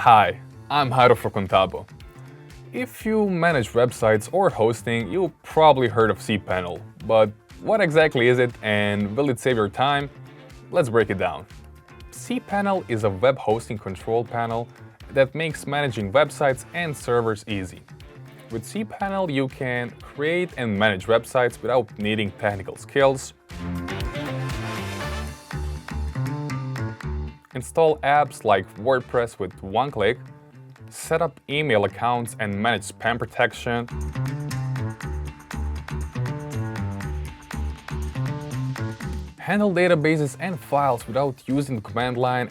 Hi, I'm Jairo for Contabo. If you manage websites or hosting, you've probably heard of cPanel, but what exactly is it and will it save your time? Let's break it down. cPanel is a web hosting control panel that makes managing websites and servers easy. With cPanel, you can create and manage websites without needing technical skills, install apps like WordPress with one click, set up email accounts and manage spam protection, handle databases and files without using the command line,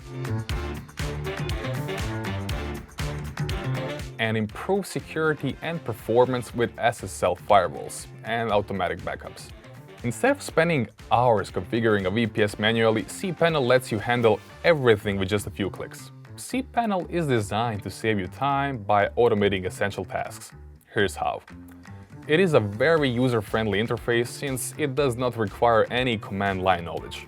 and improve security and performance with SSL firewalls and automatic backups. Instead of spending hours configuring a VPS manually, cPanel lets you handle everything with just a few clicks. cPanel is designed to save you time by automating essential tasks. Here's how. It is a very user-friendly interface since it does not require any command line knowledge.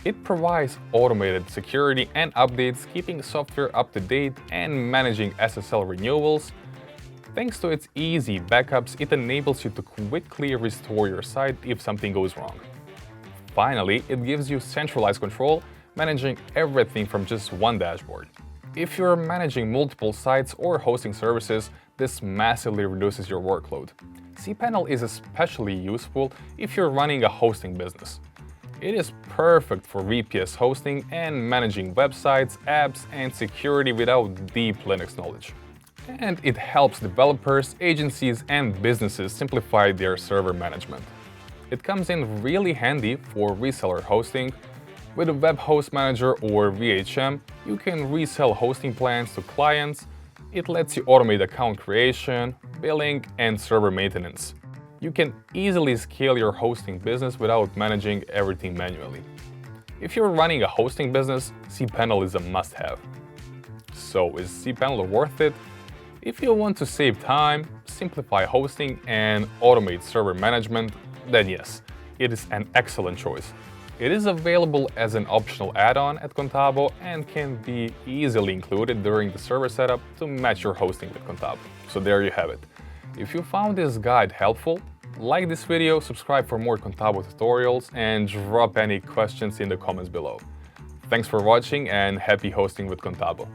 It provides automated security and updates, keeping software up to date and managing SSL renewals. Thanks to its easy backups, it enables you to quickly restore your site if something goes wrong. Finally, it gives you centralized control, managing everything from just one dashboard. If you're managing multiple sites or hosting services, this massively reduces your workload. cPanel is especially useful if you're running a hosting business. It is perfect for VPS hosting and managing websites, apps, and security without deep Linux knowledge. And it helps developers, agencies, and businesses simplify their server management. It comes in really handy for reseller hosting. With a Web Host Manager or VHM, you can resell hosting plans to clients. It lets you automate account creation, billing, and server maintenance. You can easily scale your hosting business without managing everything manually. If you're running a hosting business, cPanel is a must-have. So is cPanel worth it? If you want to save time, simplify hosting, and automate server management, then yes, it is an excellent choice. It is available as an optional add-on at Contabo and can be easily included during the server setup to match your hosting with Contabo. So there you have it. If you found this guide helpful, like this video, subscribe for more Contabo tutorials, and drop any questions in the comments below. Thanks for watching and happy hosting with Contabo.